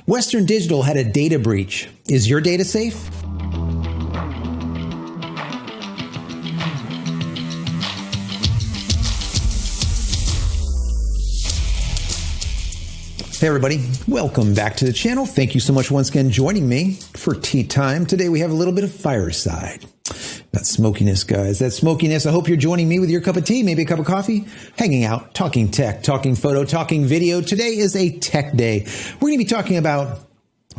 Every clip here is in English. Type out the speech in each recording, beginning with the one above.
Western Digital had a data breach. Is your data safe? Hey everybody, welcome back to the channel. Thank you so much once again joining me for tea time. Today we have a little bit of fireside. That smokiness, guys, that smokiness. I hope you're joining me with your cup of tea, maybe a cup of coffee, hanging out, talking tech, talking photo, talking video. Today is a tech day. We're going to be talking about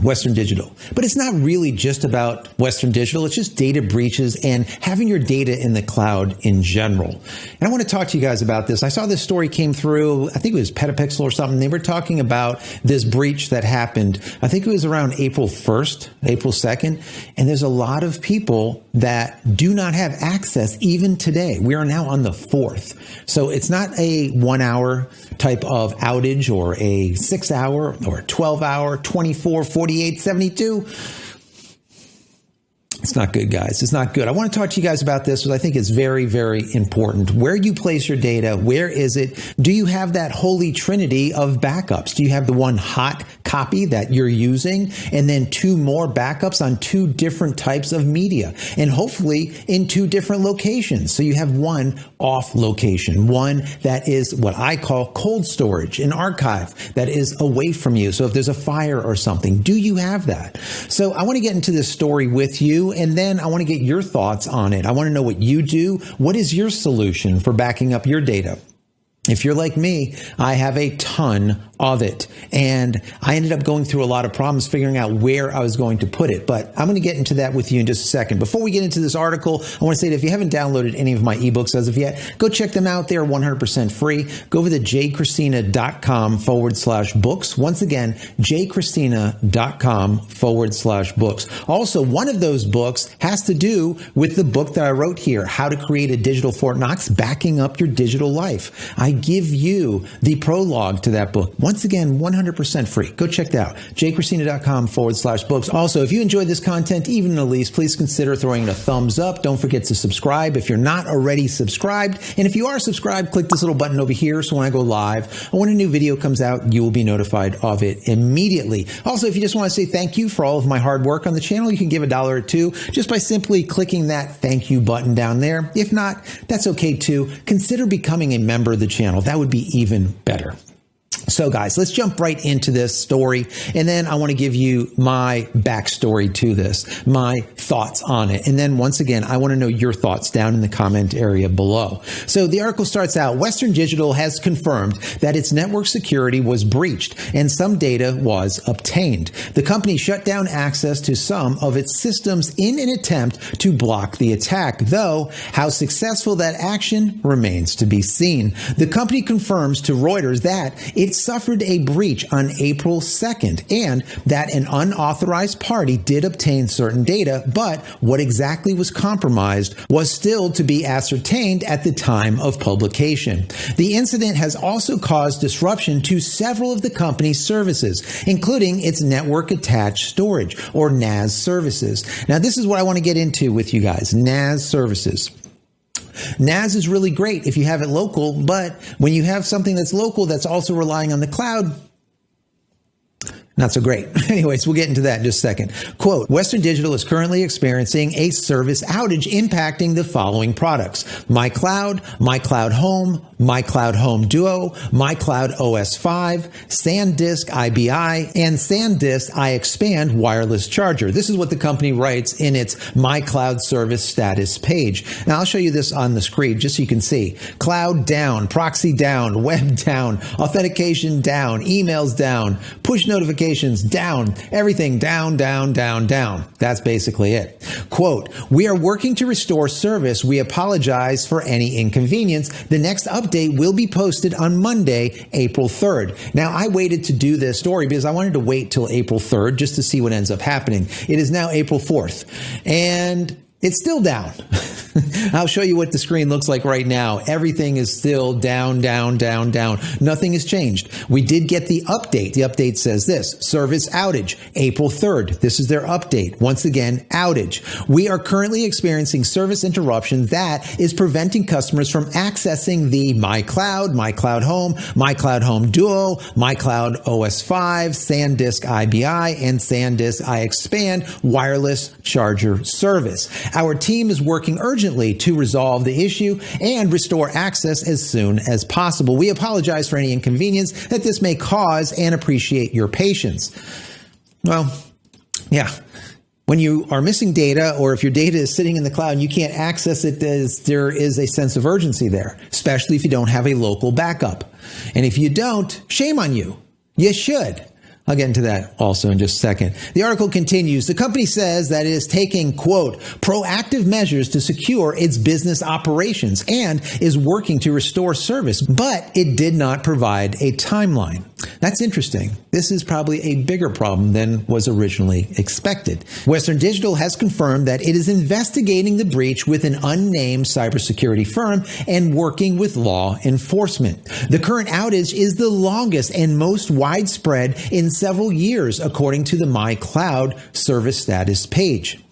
Western Digital. But it's not really just about Western Digital. It's just data breaches and having your data in the cloud in general. And I want to talk to you guys about this. I saw this story came through, I think it was Petapixel or something. They were talking about this breach that happened. I think it was around April 1st, April 2nd. And there's a lot of people that do not have access even today. We are now on the 4th. So it's not a 1 hour type of outage or a 6 hour or a 12 hour, 24, 48, 72. It's not good, guys. It's not good. I want to talk to you guys about this because I think it's very, very important. Where you place your data, where is it? Do you have that holy trinity of backups? Do you have the one hot copy that you're using and then 2 more backups on 2 different types of media and hopefully in 2 different locations? So you have one off location, one that is what I call cold storage, an archive that is away from you. So if there's a fire or something, do you have that? So I want to get into this story with you. And then I want to get your thoughts on it. I want to know what you do. What is your solution for backing up your data? If you're like me, I have a ton of it. And I ended up going through a lot of problems figuring out where I was going to put it. But I'm going to get into that with you in just a second. Before we get into this article, I want to say that if you haven't downloaded any of my ebooks as of yet, go check them out. They're 100% free. Go over to JCristina.com/books. Once again, JCristina.com/books. Also, one of those books has to do with the book that I wrote here, How to Create a Digital Fort Knox, Backing Up Your Digital Life. I give you the prologue to that book. Once again, 100% free. Go check that out. JCristina.com/books. Also, if you enjoyed this content, even the least, please consider throwing it a thumbs up. Don't forget to subscribe if you're not already subscribed. And if you are subscribed, click this little button over here so when I go live or when a new video comes out, you will be notified of it immediately. Also, if you just want to say thank you for all of my hard work on the channel, you can give $1 or $2 just by simply clicking that thank you button down there. If not, that's okay too. Consider becoming a member of the channel. That would be even better. So guys, let's jump right into this story. And then I want to give you my backstory to this, my thoughts on it. And then once again, I want to know your thoughts down in the comment area below. So the article starts out, Western Digital has confirmed that its network security was breached and some data was obtained. The company shut down access to some of its systems in an attempt to block the attack, though how successful that action remains to be seen. The company confirms to Reuters that it suffered a breach on April 2nd and that an unauthorized party did obtain certain data, but what exactly was compromised was still to be ascertained at the time of publication. The incident has also caused disruption to several of the company's services, including its network attached storage or NAS services. Now, this is what I want to get into with you guys, NAS services. NAS is really great if you have it local, but when you have something that's local that's also relying on the cloud, not so great. Anyways, we'll get into that in just a second. Quote, Western Digital is currently experiencing a service outage impacting the following products: MyCloud, MyCloud Home, MyCloud Home Duo, MyCloud OS 5, SanDisk IBI, and SanDisk Ixpand Wireless Charger. This is what the company writes in its MyCloud service status page. Now, I'll show you this on the screen just so you can see. Cloud down, proxy down, web down, authentication down, emails down, push notifications down, everything down, down, down, down. That's basically it. Quote, we are working to restore service. We apologize for any inconvenience. The next update will be posted on Monday, April 3rd. Now, I waited to do this story because I wanted to wait till April 3rd just to see what ends up happening. It is now April 4th, and it's still down. I'll show you what the screen looks like right now. Everything is still down, down, down, down. Nothing has changed. We did get the update. The update says this: service outage, April 3rd. This is their update. Once again, outage. We are currently experiencing service interruption that is preventing customers from accessing the MyCloud, MyCloud Home, MyCloud Home Duo, MyCloud OS 5, SanDisk IBI, and SanDisk Ixpand Wireless Charger service. Our team is working urgently to resolve the issue and restore access as soon as possible. We apologize for any inconvenience that this may cause and appreciate your patience. Well, yeah. When you are missing data, or if your data is sitting in the cloud and you can't access it, there is a sense of urgency there, especially if you don't have a local backup. And if you don't, shame on you. You should. I'll get into that also in just a second. The article continues. The company says that it is taking, quote, proactive measures to secure its business operations and is working to restore service, but it did not provide a timeline. That's interesting. This is probably a bigger problem than was originally expected. Western Digital has confirmed that it is investigating the breach with an unnamed cybersecurity firm and working with law enforcement. The current outage is the longest and most widespread in several years, according to the MyCloud service status page.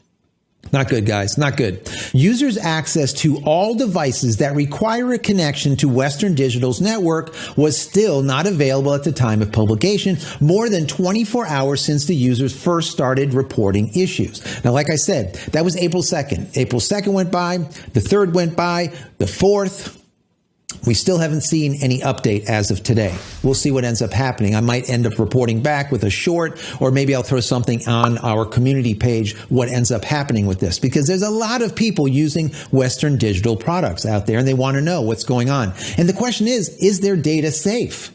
Not good, guys. Not good. Users' access to all devices that require a connection to Western Digital's network was still not available at the time of publication, more than 24 hours since the users first started reporting issues. Now, like I said, that was April 2nd. April 2nd went by, the 3rd went by, the 4th. We still haven't seen any update as of today. We'll see what ends up happening. I might end up reporting back with a short, or maybe I'll throw something on our community page, what ends up happening with this, because there's a lot of people using Western Digital products out there and they want to know what's going on. And the question is their data safe?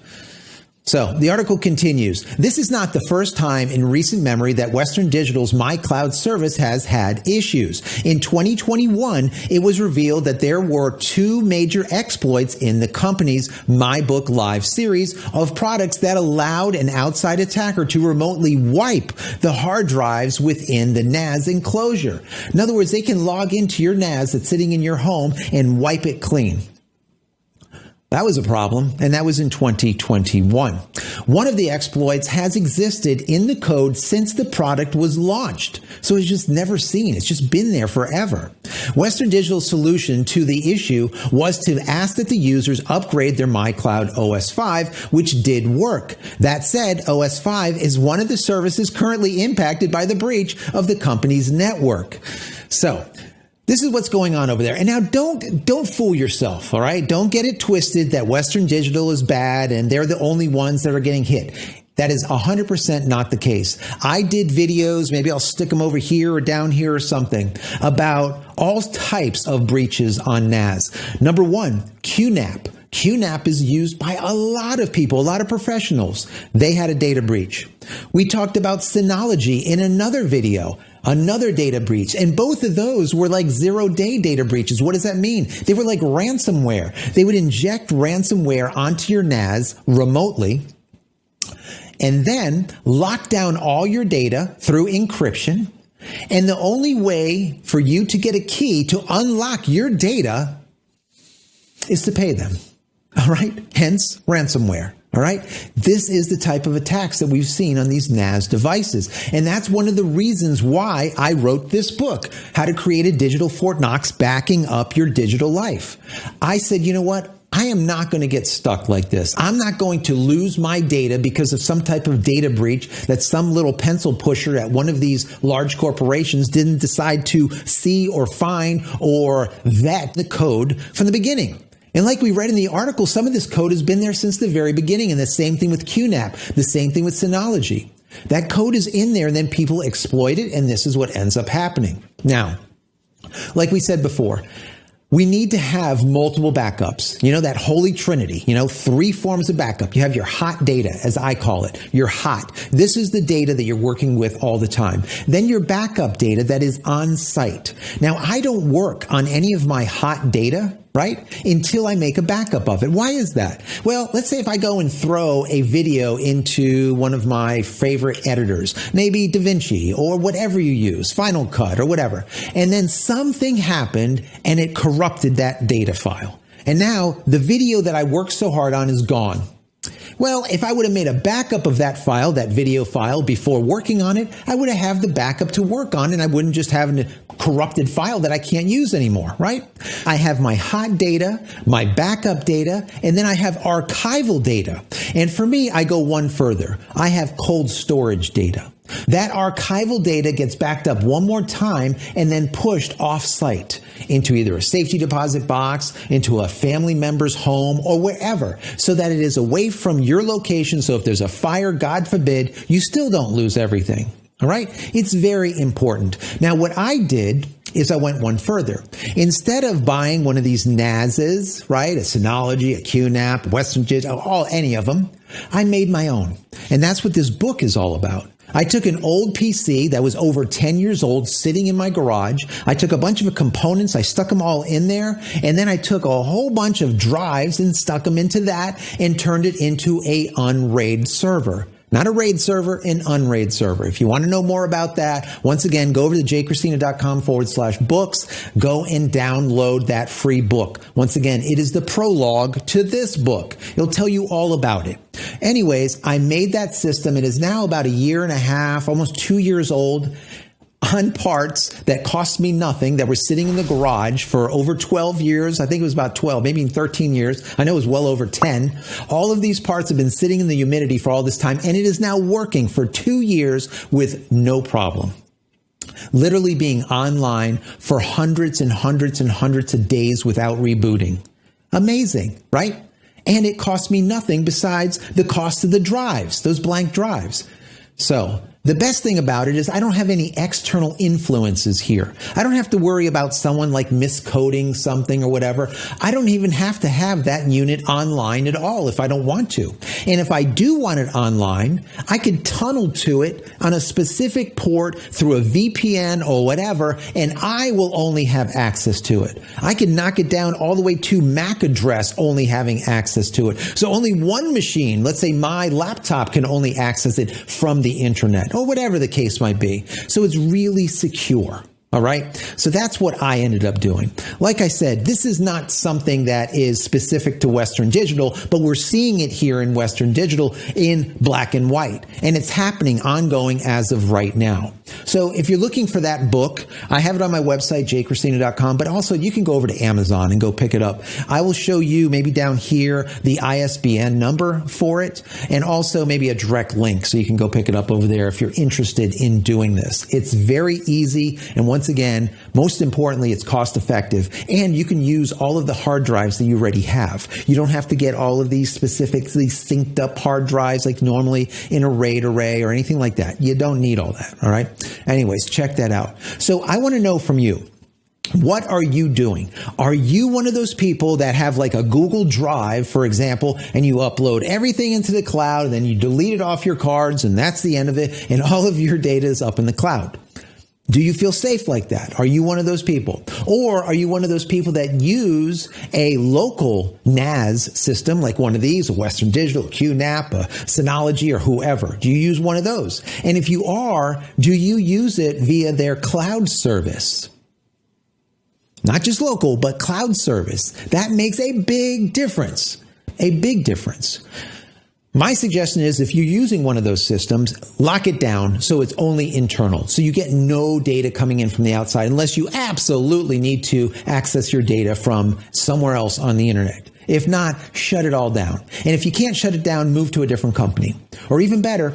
So the article continues. This is not the first time in recent memory that Western Digital's MyCloud service has had issues. In 2021, it was revealed that there were 2 major exploits in the company's MyBook Live series of products that allowed an outside attacker to remotely wipe the hard drives within the NAS enclosure. In other words, they can log into your NAS that's sitting in your home and wipe it clean. That was a problem, and that was in 2021. One of the exploits has existed in the code since the product was launched, so it's just never seen. It's just been there forever. Western Digital's solution to the issue was to ask that the users upgrade their MyCloud OS 5, which did work. That said, OS 5 is one of the services currently impacted by the breach of the company's network. So, this is what's going on over there. And now don't fool yourself, all right? Don't get it twisted that Western Digital is bad and they're the only ones that are getting hit. That is 100% not the case. I did videos, maybe I'll stick them over here or down here or something, about all types of breaches on NAS. Number 1, QNAP. QNAP is used by a lot of people, a lot of professionals. They had a data breach. We talked about Synology in another video. Another data breach. And both of those were like 0-day data breaches. What does that mean? They were like ransomware. They would inject ransomware onto your NAS remotely and then lock down all your data through encryption. And the only way for you to get a key to unlock your data is to pay them. All right? Hence ransomware. All right. This is the type of attacks that we've seen on these NAS devices. And that's one of the reasons why I wrote this book, How to Create a Digital Fort Knox Backing Up Your Digital Life. I said, you know what? I am not going to get stuck like this. I'm not going to lose my data because of some type of data breach that some little pencil pusher at one of these large corporations didn't decide to see or find or vet the code from the beginning. And like we read in the article, some of this code has been there since the very beginning. And the same thing with QNAP, the same thing with Synology. That code is in there and then people exploit it. And this is what ends up happening. Now, like we said before, we need to have multiple backups. You know, that holy trinity, 3 forms of backup. You have your hot data, as I call it. Your hot. This is the data that you're working with all the time. Then your backup data that is on site. Now, I don't work on any of my hot data right? Until I make a backup of it. Why is that? Well, let's say if I go and throw a video into one of my favorite editors, maybe DaVinci or whatever you use, Final Cut or whatever, and then something happened and it corrupted that data file. And now the video that I worked so hard on is gone. Well, if I would have made a backup of that file, that video file, before working on it, I would have the backup to work on, and I wouldn't just have a corrupted file that I can't use anymore, right? I have my hot data, my backup data, and then I have archival data. And for me, I go one further. I have cold storage data. That archival data gets backed up one more time and then pushed off-site into either a safety deposit box, into a family member's home, or wherever, so that it is away from your location. So if there's a fire, God forbid, you still don't lose everything. All right? It's very important. Now, what I did is I went one further. Instead of buying one of these NASs, right, a Synology, a QNAP, Western Digital, any of them, I made my own. And that's what this book is all about. I took an old PC that was over 10 years old sitting in my garage. I took a bunch of components, I stuck them all in there, and then I took a whole bunch of drives and stuck them into that and turned it into a unraid server. Not a RAID server, an unraid server. If you want to know more about that, once again, go over to jcristina.com/books. Go and download that free book. Once again, it is the prologue to this book. It'll tell you all about it. Anyways, I made that system. It is now about 1.5 years, almost 2 years old, on parts that cost me nothing, that were sitting in the garage for over 12 years. I think it was about 12, maybe 13 years. I know it was well over 10. All of these parts have been sitting in the humidity for all this time, and it is now working for 2 years with no problem. Literally being online for hundreds and hundreds and hundreds of days without rebooting. Amazing, right? And it cost me nothing besides the cost of the drives, those blank drives. So the best thing about it is I don't have any external influences here. I don't have to worry about someone like miscoding something or whatever. I don't even have to have that unit online at all if I don't want to. And if I do want it online, I could tunnel to it on a specific port through a VPN or whatever, and I will only have access to it. I can knock it down all the way to MAC address only having access to it. So only one machine, let's say my laptop, can only access it from the internet, or whatever the case might be. So it's really secure. All right. So that's what I ended up doing. Like I said, this is not something that is specific to Western Digital, but we're seeing it here in Western Digital in black and white. And it's happening ongoing as of right now. So if you're looking for that book, I have it on my website, JCristina.com, but also you can go over to Amazon and go pick it up. I will show you maybe down here the ISBN number for it, and also maybe a direct link so you can go pick it up over there if you're interested in doing this. It's very easy. And once again, most importantly, it's cost effective, and you can use all of the hard drives that you already have. You don't have to get all of these specifically synced up hard drives like normally in a RAID array or anything like that. You don't need all that. All right. Anyways, check that out. So I want to know from you, what are you doing? Are you one of those people that have like a Google Drive, for example, and you upload everything into the cloud, and then you delete it off your cards, and that's the end of it, and all of your data is up in the cloud? Do you feel safe like that? Are you one of those people? Or are you one of those people that use a local NAS system like one of these, a Western Digital, a QNAP, a Synology, or whoever? Do you use one of those? And if you are, do you use it via their cloud service? Not just local, but cloud service. That makes a big difference. A big difference. My suggestion is if you're using one of those systems, lock it down so it's only internal. So you get no data coming in from the outside unless you absolutely need to access your data from somewhere else on the internet. If not, shut it all down. And if you can't shut it down, move to a different company. Or even better,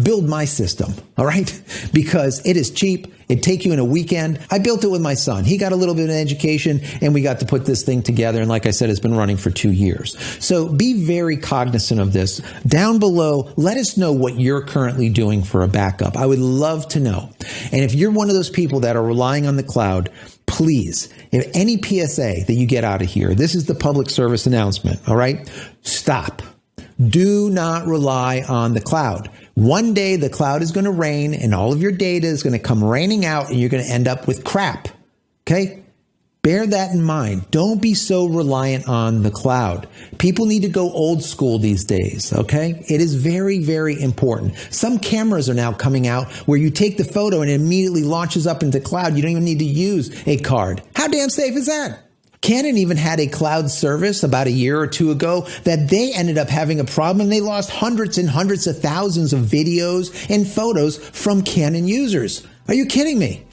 build my system, all right? Because it is cheap. It'd take you in a weekend. I built it with my son. He got a little bit of education, and we got to put this thing together. And like I said, it's been running for 2 years. So be very cognizant of this. Down below, let us know what you're currently doing for a backup. I would love to know. And if you're one of those people that are relying on the cloud, please, if any PSA that you get out of here, this is the public service announcement, all right? Stop. Do not rely on the cloud. One day the cloud is going to rain and all of your data is going to come raining out and you're going to end up with crap. Okay? Bear that in mind. Don't be so reliant on the cloud. People need to go old school these days, okay? It is very, very important. Some cameras are now coming out where you take the photo and it immediately launches up into cloud. You don't even need to use a card. How damn safe is that? Canon even had a cloud service about a year or two ago that they ended up having a problem and they lost hundreds and hundreds of thousands of videos and photos from Canon users. Are you kidding me?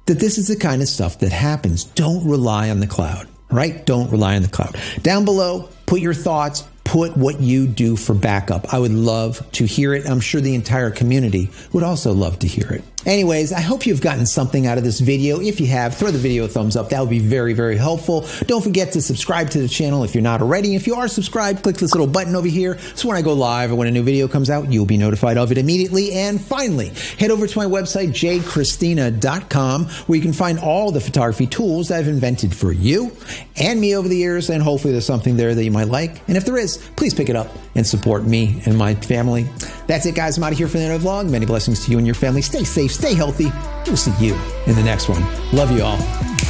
That this is the kind of stuff that happens. Don't rely on the cloud, right? Don't rely on the cloud. Down below, put your thoughts, put what you do for backup. I would love to hear it. I'm sure the entire community would also love to hear it. Anyways, I hope you've gotten something out of this video. If you have, throw the video a thumbs up. That would be very, very helpful. Don't forget to subscribe to the channel if you're not already. If you are subscribed, click this little button over here. So when I go live or when a new video comes out, you'll be notified of it immediately. And finally, head over to my website, JCristina.com, where you can find all the photography tools that I've invented for you and me over the years. And hopefully there's something there that you might like. And if there is, please pick it up and support me and my family. That's it, guys. I'm out of here for the end of the vlog. Many blessings to you and your family. Stay safe, stay healthy. We'll see you in the next one. Love you all.